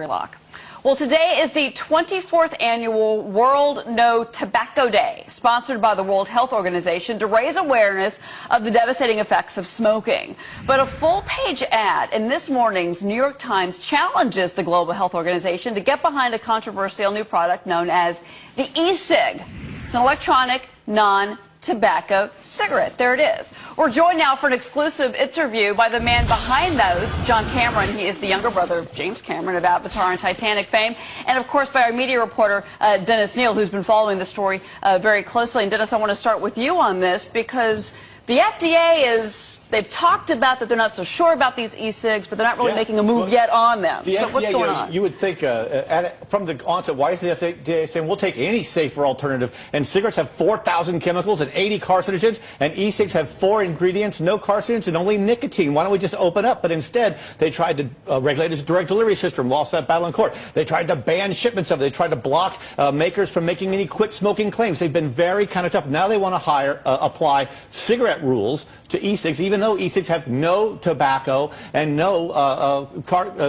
Lock. Well, today is the 24th annual World No Tobacco Day, sponsored by the World Health Organization to raise awareness of the devastating effects of smoking. But a full-page ad in this morning's New York Times challenges the Global Health Organization to get behind a controversial new product known as the E-Cig. It's an electronic, non-tobacco cigarette. There it is. We're joined now for an exclusive interview by the man behind those, John Cameron. He is the younger brother of James Cameron of Avatar and Titanic fame. And, of course, by our media reporter, Dennis Neal, who's been following the story very closely. And, Dennis, I want to start with you on this because the FDA they've talked about that they're not so sure about these e-cigs, but they're not really making a move yet on them. So FDA, what's going on? You would think from the onset, why is the FDA saying we'll take any safer alternative? And cigarettes have 4,000 chemicals and 80 carcinogens, and e-cigs have 4 ingredients, no carcinogens, and only nicotine. Why don't we just open up? But instead, they tried to regulate its direct delivery system, lost that battle in court. They tried to ban shipments of it. They tried to block makers from making any quit smoking claims. They've been very kind of tough. Now they want to apply cigarette rules to e-cigs, even though e-cigs have no tobacco and no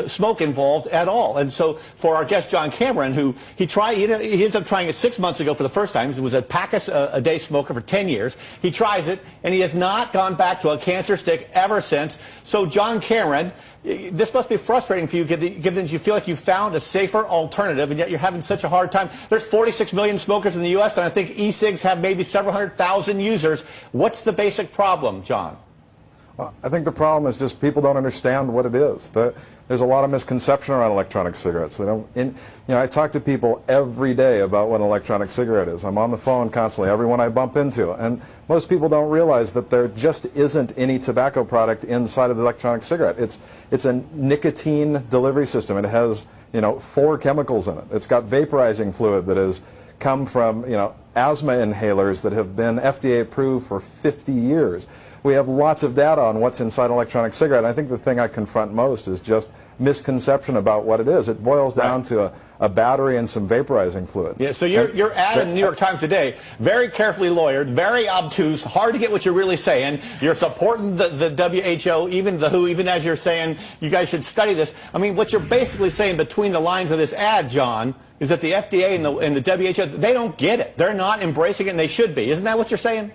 smoke involved at all. And so for our guest John Cameron, who he ends up trying it 6 months ago for the first time. He was a pack-a-day smoker for 10 years. He tries it, and he has not gone back to a cancer stick ever since. So John Cameron, this must be frustrating for you, given that you feel like you found a safer alternative, and yet you're having such a hard time. There's 46 million smokers in the U.S., and I think e-cigs have maybe several 100,000 users. What's the basic problem, John? Well, I think the problem is just people don't understand what it is. There's a lot of misconception around electronic cigarettes. I talk to people every day about what an electronic cigarette is. I'm on the phone constantly, everyone I bump into, and most people don't realize that there just isn't any tobacco product inside of the electronic cigarette. It's a nicotine delivery system. It has 4 chemicals in it. It's got vaporizing fluid that has come from asthma inhalers that have been FDA approved for 50 years. We have lots of data on what's inside an electronic cigarette. I think the thing I confront most is just misconception about what it is. It boils down to a battery and some vaporizing fluid. Yeah, so your ad in the New York Times today, very carefully lawyered, very obtuse, hard to get what you're really saying. You're supporting the WHO, even the WHO, even as you're saying you guys should study this. I mean, what you're basically saying between the lines of this ad, John, is that the FDA and the WHO, they don't get it. They're not embracing it, and they should be. Isn't that what you're saying?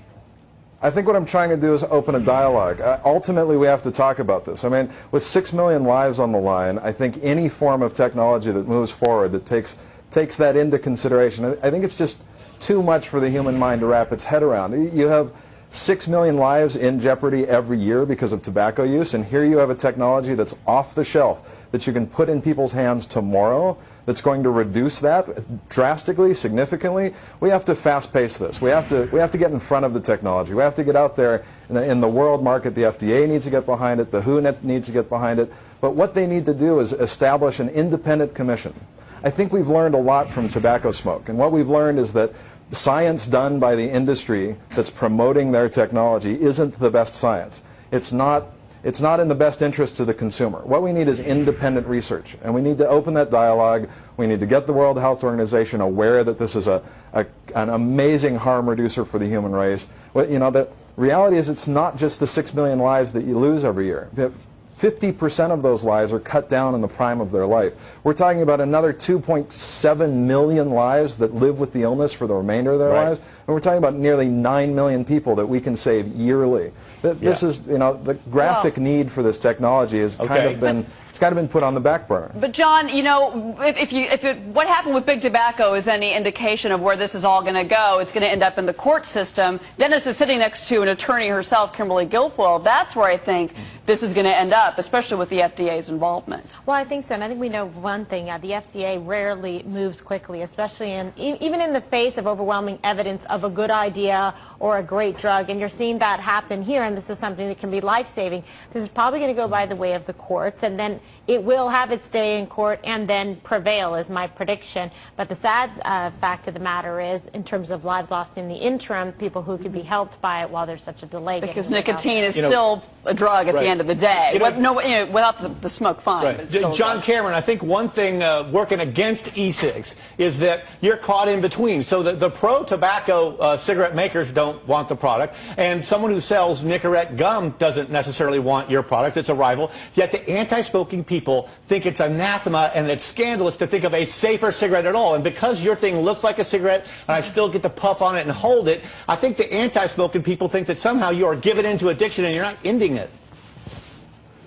I think what I'm trying to do is open a dialogue. Ultimately, we have to talk about this. I mean, with 6 million lives on the line, I think any form of technology that moves forward that takes that into consideration, I think it's just too much for the human mind to wrap its head around. You have 6 million lives in jeopardy every year because of tobacco use, and here you have a technology that's off the shelf that you can put in people's hands tomorrow that's going to reduce that drastically, significantly. We have to fast-pace this. We have to get in front of the technology. We have to get out there in the world market. The FDA needs to get behind it. The WHO needs to get behind it. But what they need to do is establish an independent commission. I think we've learned a lot from tobacco smoke, and what we've learned is that science done by the industry that's promoting their technology isn't the best science. It's not in the best interest of the consumer. What we need is independent research, and we need to open that dialogue. We need to get the World Health Organization aware that this is an amazing harm reducer for the human race. Well, the reality is it's not just the 6 million lives that you lose every year. 50% of those lives are cut down in the prime of their life. We're talking about another 2.7 million lives that live with the illness for the remainder of their lives. And we're talking about nearly 9 million people that we can save yearly. This is, the graphic need for this technology has kind of been put on the back burner. But John, what happened with big tobacco is any indication of where this is all going to go. It's going to end up in the court system. Dennis is sitting next to an attorney herself, Kimberly Guilfoyle. That's where I think this is going to end up, especially with the FDA's involvement. Well, I think so, and I think we know one thing: the FDA rarely moves quickly, especially even in the face of overwhelming evidence of a good idea or a great drug. And you're seeing that happen here, and this is something that can be life-saving. This is probably going to go by the way of the courts, and then it will have its day in court and then prevail, is my prediction. But the sad fact of the matter is, in terms of lives lost in the interim, people who could be helped by it while there's such a delay. Because nicotine is still a drug at the end of the day. Without the smoke, fine. Right. John Cameron, I think one thing working against e-cigs is that you're caught in between. So the pro-tobacco cigarette makers don't want the product, and someone who sells Nicorette gum doesn't necessarily want your product. It's a rival. Yet the anti-smoking people people think it's anathema and it's scandalous to think of a safer cigarette at all. And because your thing looks like a cigarette and I still get to puff on it and hold it, I think the anti-smoking people think that somehow you are giving into addiction and you're not ending it.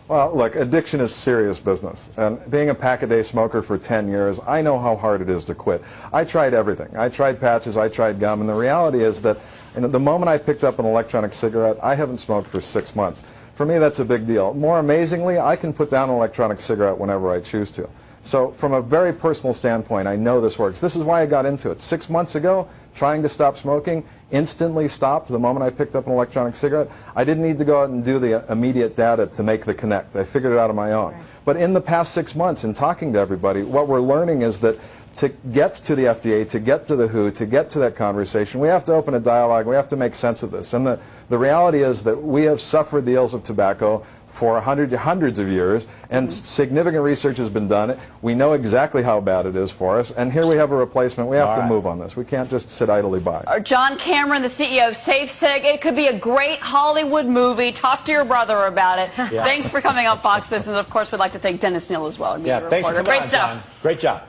Well, look, addiction is serious business. And being a pack-a-day smoker for 10 years, I know how hard it is to quit. I tried everything. I tried patches, I tried gum, and the reality is that the moment I picked up an electronic cigarette, I haven't smoked for 6 months. For me, that's a big deal. More amazingly, I can put down an electronic cigarette whenever I choose to. So from a very personal standpoint, I know this works. This is why I got into it. 6 months ago, trying to stop smoking, instantly stopped the moment I picked up an electronic cigarette. I didn't need to go out and do the immediate data to make the connect. I figured it out on my own. Right. But in the past 6 months, in talking to everybody, what we're learning is that to get to the FDA, to get to the WHO, to get to that conversation, we have to open a dialogue. We have to make sense of this. And the reality is that we have suffered the ills of tobacco for hundreds of years, and significant research has been done. We know exactly how bad it is for us, and here we have a replacement. We have to move on this. We can't just sit idly by. John Cameron, the CEO of E-Cig. It could be a great Hollywood movie. Talk to your brother about it. Yeah. Thanks for coming on Fox Business. Of course, we'd like to thank Dennis Neal as well. Yeah, thanks for coming on, John. Great job.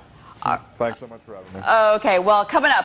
Thanks so much for having me. Okay, well, coming up.